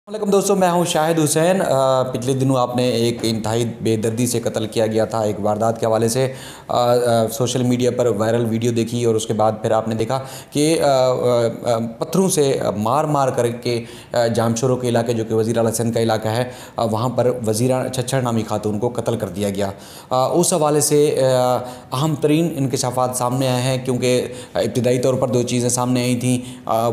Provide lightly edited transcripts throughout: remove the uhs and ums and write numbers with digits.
वालेकुम दोस्तों, मैं हूं शाहिद हुसैन। पिछले दिनों आपने एक इंतहाई बेदर्दी से कत्ल किया गया था एक वारदात के हवाले से सोशल मीडिया पर वायरल वीडियो देखी और उसके बाद फिर आपने देखा कि पत्थरों से मार मार करके जामशोरों के इलाके जो कि वज़ीर आला सिंध का इलाका है वहाँ पर वज़ीरा छच्छर नामी खातून को कत्ल कर दिया गया। उस हवाले से अहम तरीन इंकशाफात सामने आए हैं, क्योंकि इब्तदाई तौर पर दो चीज़ें सामने आई थी।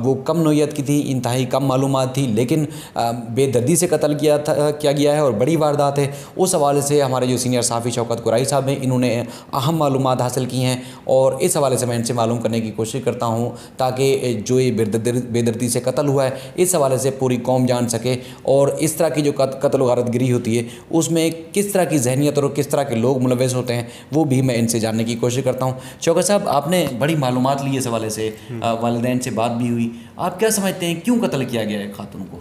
वो कम नौयत की थी, इंतहाई कम मालूमात थी, लेकिन बेदर्दी से कत्ल किया गया है और बड़ी वारदात है। उस हवाले से हमारे जो सीनियर सहाफ़ी शौकत कुरैशी साहब हैं, इन्होंने अहम मालूमात हासिल की हैं और इस हवाले से मैं इनसे मालूम करने की कोशिश करता हूँ ताकि जो ये बेदर्दी से कत्ल हुआ है इस हवाले से पूरी कौम जान सके और इस तरह की जो कत्ल गारतगिरी होती है उसमें किस तरह की जहनीत और किस तरह के लोग मुलव्वस होते हैं वो भी मैं इनसे जानने की कोशिश करता हूँ। शौकत साहब, आपने बड़ी मालूमात ली इस हवाले से, वालिदैन से बात भी हुई, आप क्या समझते हैं क्यों कत्ल किया गया है खातून को?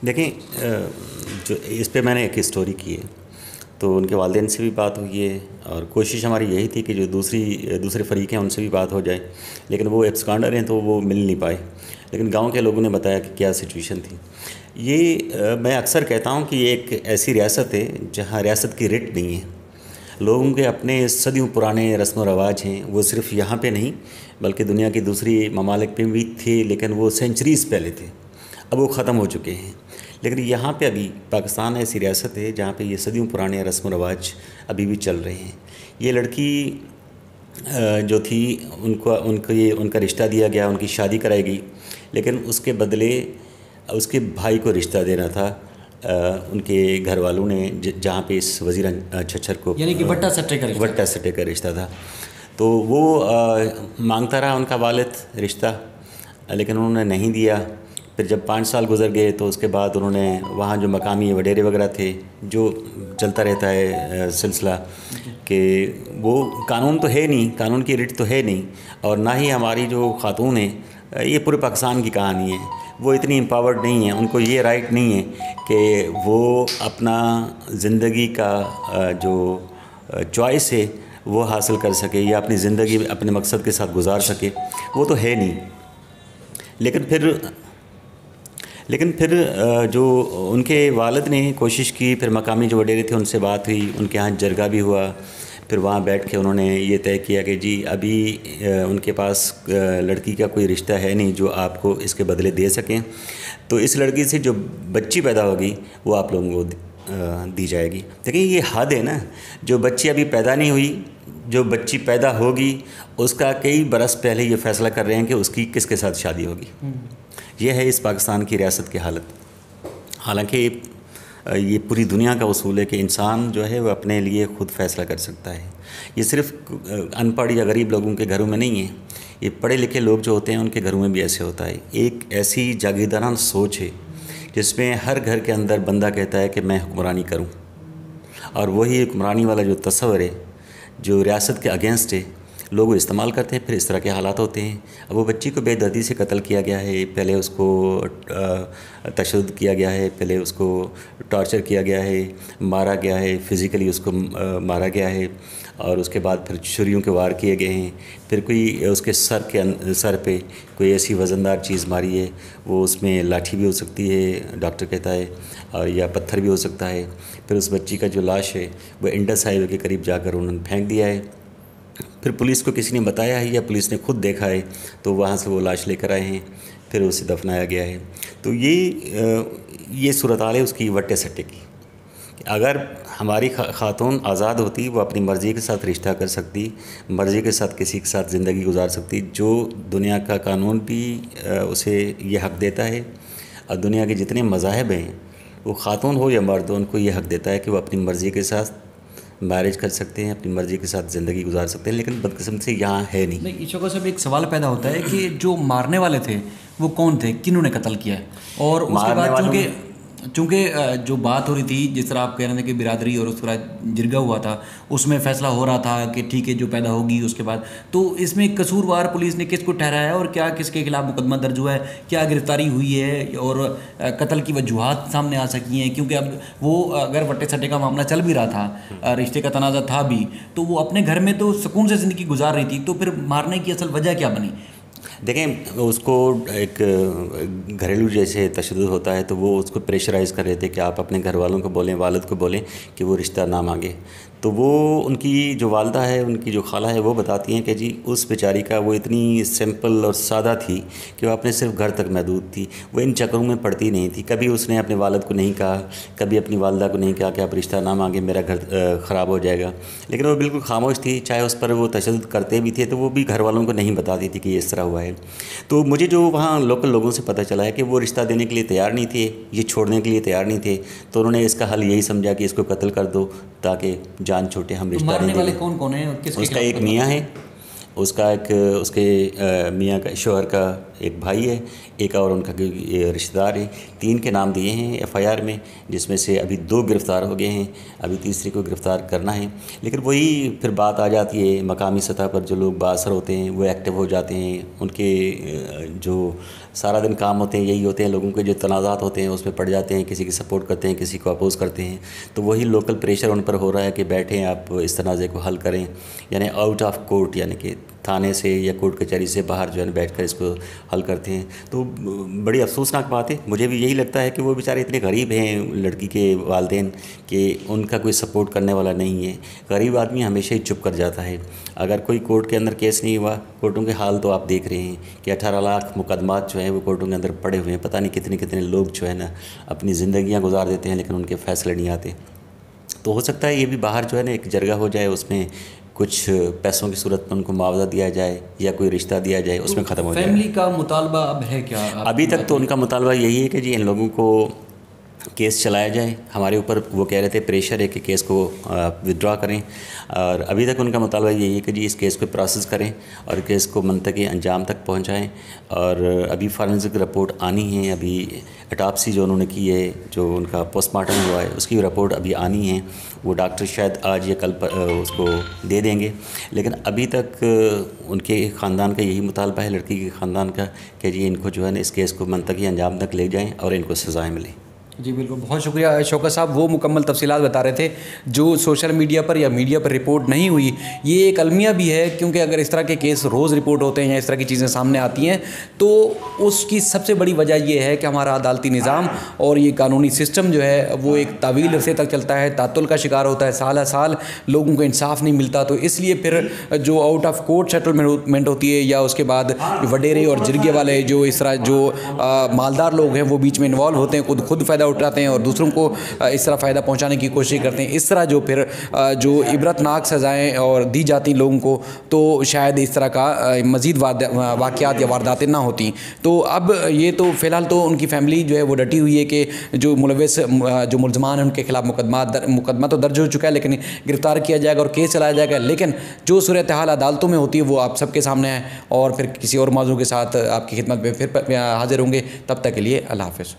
देखें, जो इस पे मैंने एक स्टोरी की है तो उनके वालिदैन से भी बात हुई है और कोशिश हमारी यही थी कि जो दूसरे फ़रीक़ हैं उनसे भी बात हो जाए, लेकिन वो एब्सकॉन्डर हैं तो वो मिल नहीं पाए। लेकिन गांव के लोगों ने बताया कि क्या सिचुएशन थी। ये मैं अक्सर कहता हूँ कि ये एक ऐसी रियासत है जहाँ रियासत की रिट नहीं है। लोगों के अपने सदियों पुराने रस्म व रवाज हैं, वो सिर्फ़ यहाँ पे नहीं बल्कि दुनिया की दूसरी ममालिक पे भी थे, लेकिन वो सेंचुरीज़ पहले थे, अब वो ख़त्म हो चुके हैं। लेकिन यहाँ पे अभी पाकिस्तान ऐसी रियासत है जहाँ पे ये सदियों पुराने रस्म व रवाज अभी भी चल रहे हैं। ये लड़की जो थी उनका रिश्ता दिया गया, उनकी शादी कराई गई, लेकिन उसके बदले उसके भाई को रिश्ता देना था उनके घर वालों ने, जहाँ पे इस वज़ीरा छच्छर को, यानी कि वट्टा सट्टे का रिश्ता था। तो वो मांगता रहा उनका वालिद रिश्ता, लेकिन उन्होंने नहीं दिया। फिर जब 5 साल गुजर गए तो उसके बाद उन्होंने वहाँ जो मकामी वडेरे वगैरह थे, जो चलता रहता है सिलसिला कि वो कानून तो है नहीं, कानून की रिट तो है नहीं, और ना ही हमारी जो खातून है, ये पूरे पाकिस्तान की कहानी है, वो इतनी एम्पावर्ड नहीं है, उनको ये राइट नहीं है कि वो अपना ज़िंदगी का जो चॉइस है वो हासिल कर सके या अपनी ज़िंदगी अपने मकसद के साथ गुजार सके, वो तो है नहीं। लेकिन फिर जो उनके वालिद ने कोशिश की, फिर मकामी जो वडेरे थे उनसे बात हुई, उनके यहाँ जरगा भी हुआ। फिर वहाँ बैठ के उन्होंने ये तय किया कि जी अभी उनके पास लड़की का कोई रिश्ता है नहीं जो आपको इसके बदले दे सकें, तो इस लड़की से जो बच्ची पैदा होगी वो आप लोगों को दी जाएगी। देखिए, ये हद है ना, जो बच्ची अभी पैदा नहीं हुई, जो बच्ची पैदा होगी उसका कई बरस पहले ये फ़ैसला कर रहे हैं कि उसकी किसके साथ शादी होगी। ये है इस पाकिस्तान की रियासत की हालत। हालांकि ये पूरी दुनिया का उसूल है कि इंसान जो है वो अपने लिए ख़ुद फ़ैसला कर सकता है। ये सिर्फ़ अनपढ़ या गरीब लोगों के घरों में नहीं है, ये पढ़े लिखे लोग जो होते हैं उनके घरों में भी ऐसे होता है। एक ऐसी जागीरदाराना सोच है जिसमें हर घर के अंदर बंदा कहता है कि मैं हुक्मरानी करूं, और वही हुक्मरानी वाला जो तस्वर है जो रियासत के अगेंस्ट है, लोग इस्तेमाल करते हैं, फिर इस तरह के हालात होते हैं। अब वो बच्ची को बेदर्दी से कत्ल किया गया है, पहले उसको तशद्दुद किया गया है, पहले उसको टॉर्चर किया गया है, मारा गया है, फ़िज़िकली उसको मारा गया है, और उसके बाद फिर छुरियों के वार किए गए हैं। फिर कोई उसके सर पे कोई ऐसी वज़नदार चीज़ मारी है, वो उसमें लाठी भी हो सकती है डॉक्टर कहता है, और या पत्थर भी हो सकता है। फिर उस बच्ची का जो लाश है वो इंडस हाईवे के करीब जाकर उन्होंने फेंक दिया है। फिर पुलिस को किसी ने बताया है या पुलिस ने खुद देखा है, तो वहाँ से वो लाश लेकर आए हैं, फिर उसे दफनाया गया है। तो ये सूरत हाल है उसकी वट्टे सट्टे की। अगर हमारी खातून आज़ाद होती, वो अपनी मर्ज़ी के साथ रिश्ता कर सकती, मर्ज़ी के साथ किसी के साथ ज़िंदगी गुजार सकती, जो दुनिया का कानून भी उसे ये हक़ देता है, और दुनिया के जितने मज़ाहब हैं, वो खातून हो या मर्द, उनको ये हक़ देता है कि वो अपनी मर्ज़ी के साथ मैरिज कर सकते हैं, अपनी मर्ज़ी के साथ ज़िंदगी गुजार सकते हैं। लेकिन बदकिस्मती से यहाँ है नहीं। शौकत साहब, एक सवाल पैदा होता है कि जो मारने वाले थे वो कौन थे, किन्होंने कत्ल किया है? और उसके बाद चूँकि जो बात हो रही थी, जिस तरह आप कह रहे थे कि बिरादरी और उस तरह जिरगा हुआ था, उसमें फ़ैसला हो रहा था कि ठीक है जो पैदा होगी उसके बाद, तो इसमें कसूरवार पुलिस ने किसको ठहराया और क्या किसके खिलाफ मुकदमा दर्ज हुआ है, क्या गिरफ्तारी हुई है और कत्ल की वजूहात सामने आ सकी हैं? क्योंकि अब वो अगर वट्टे सट्टे का मामला चल भी रहा था, रिश्ते का तनाज़ा था भी, तो वो अपने घर में तो सुकून से ज़िंदगी गुजार रही थी, तो फिर मारने की असल वजह क्या बनी? دیکھیں اس کو ایک گھریلو جیسے تشدد ہوتا ہے تو وہ اس کو پریشرائز کر رہے تھے کہ آپ اپنے گھر والوں کو بولیں، والد کو بولیں کہ وہ رشتہ نہ مانگے. تو وہ ان کی جو والدہ ہے، ان کی جو خالہ ہے، وہ بتاتی ہیں کہ جی اس بیچاری کا وہ اتنی سمپل اور سادہ تھی کہ وہ اپنے صرف گھر تک محدود تھی، وہ ان چکروں میں پڑتی نہیں تھی. کبھی اس نے اپنے والد کو نہیں کہا، کبھی اپنی والدہ کو نہیں کہا کہ آپ رشتہ نہ مانگیں، میرا گھر خراب ہو جائے گا. لیکن وہ بالکل خاموش تھی، چاہے اس پر وہ تشدد کرتے بھی تھے تو وہ بھی گھر والوں کو نہیں بتاتی تھی کہ یہ اس طرح ہوا ہے. تو مجھے جو وہاں لوکل لوگوں سے پتہ چلا ہے کہ وہ رشتہ دینے کے لیے تیار نہیں تھے، یہ چھوڑنے کے لیے تیار نہیں تھے. تو انہوں نے اس کا حل یہی سمجھا کہ اس کو قتل کر دو تاکہ جان چھوٹے، ہم رشتہ نہیں دیں گے. کون کون ہیں؟ اس کا ایک میاں ہے، اس کا ایک اس کے میاں کا شوہر کا ایک بھائی ہے، ایک اور ان کا رشتہ دار ہے. 3 کے نام دیے ہیں ایف آئی آر میں، جس میں سے ابھی 2 گرفتار ہو گئے ہیں، ابھی تیسرے کو گرفتار کرنا ہے. لیکن وہی پھر بات آ جاتی ہے مقامی سطح پر جو لوگ بااثر ہوتے ہیں وہ ایکٹیو ہو جاتے ہیں. ان کے جو سارا دن کام ہوتے ہیں یہی ہوتے ہیں، لوگوں کے جو تنازعات ہوتے ہیں اس میں پڑ جاتے ہیں، کسی کی سپورٹ کرتے ہیں، کسی کو اپوز کرتے ہیں. تو وہی لوکل پریشر ان پر ہو رہا ہے کہ بیٹھیں آپ اس تنازع کو حل کریں، یعنی آؤٹ آف کورٹ، یعنی کہ تھانے سے یا کورٹ کچہری سے باہر جو ہے بیٹھ کر اس کو حل کرتے ہیں. تو بڑی افسوسناک بات ہے. مجھے بھی یہی لگتا ہے کہ وہ بیچارے اتنے غریب ہیں لڑکی کے والدین کہ ان کا کوئی سپورٹ کرنے والا نہیں ہے. غریب آدمی ہمیشہ ہی چپ کر جاتا ہے. اگر کوئی کورٹ کے اندر کیس نہیں ہوا، کورٹوں کے حال تو آپ دیکھ رہے ہیں کہ 18 لاکھ مقدمات جو ہیں وہ کورٹوں کے اندر پڑے ہوئے ہیں. پتہ نہیں کتنے کتنے لوگ جو ہے نا اپنی زندگیاں گزار دیتے ہیں لیکن ان کے فیصلے نہیں آتے. تو ہو سکتا ہے یہ بھی باہر جو ہے نا ایک جرگہ ہو جائے، اس میں کچھ پیسوں کی صورت میں ان کو معاوضہ دیا جائے یا کوئی رشتہ دیا جائے، اس میں ختم ہو جائے. فیملی کا مطالبہ اب ہے کیا؟ ابھی تک تو ان کا مطالبہ یہی ہے کہ جی ان لوگوں کو کیس چلایا جائے. ہمارے اوپر وہ کہہ رہے تھے پریشر ہے کہ کیس کو ودرا کریں، اور ابھی تک ان کا مطالبہ یہی ہے کہ جی اس کیس کو پروسیس کریں اور کیس کو منطقی انجام تک پہنچائیں. اور ابھی فارنسک رپورٹ آنی ہے، ابھی اٹاپسی جو انہوں نے کی ہے، جو ان کا پوسٹ مارٹم ہوا ہے اس کی رپورٹ ابھی آنی ہے. وہ ڈاکٹر شاید آج یا کل اس کو دے دیں گے. لیکن ابھی تک ان کے خاندان کا یہی مطالبہ ہے، لڑکی کے خاندان کا، کہ جی ان کو جو ہے نا اس کیس کو منطقی انجام تک لے جائیں اور ان کو سزائیں ملیں. جی بالکل، بہت شکریہ شوکت صاحب. وہ مکمل تفصیلات بتا رہے تھے جو سوشل میڈیا پر یا میڈیا پر رپورٹ نہیں ہوئی. یہ ایک المیہ بھی ہے، کیونکہ اگر اس طرح کے کیس روز رپورٹ ہوتے ہیں یا اس طرح کی چیزیں سامنے آتی ہیں تو اس کی سب سے بڑی وجہ یہ ہے کہ ہمارا عدالتی نظام اور یہ قانونی سسٹم جو ہے وہ ایک طویل عرصے تک چلتا ہے، تعطل کا شکار ہوتا ہے، سال سال لوگوں کو انصاف نہیں ملتا. تو اس لیے پھر جو آؤٹ آف کورٹ سیٹلمنٹ ہوتی ہے یا اس کے بعد وڈیرے اور جرگے والے جو اس طرح جو مالدار لوگ ہیں وہ بیچ میں انوالو ہوتے ہیں، خود فائدہ اٹھاتے ہیں اور دوسروں کو اس طرح فائدہ پہنچانے کی کوشش کرتے ہیں. اس طرح جو پھر جو عبرت ناک سزائیں اور دی جاتی لوگوں کو، تو شاید اس طرح کا مزید واقعات یا وارداتیں نہ ہوتی. تو اب یہ تو فی الحال تو ان کی فیملی جو ہے وہ ڈٹی ہوئی ہے کہ جو ملوث جو ملزمان ہیں ان کے خلاف مقدمہ تو درج ہو چکا ہے، لیکن گرفتار کیا جائے گا اور کیس چلایا جائے گا. لیکن جو صورتحال عدالتوں میں ہوتی ہے وہ آپ سب کے سامنے ہے، اور پھر کسی اور موضوع کے ساتھ آپ کی خدمت میں پھر حاضر ہوں گے. تب تک کے لیے اللہ حافظ.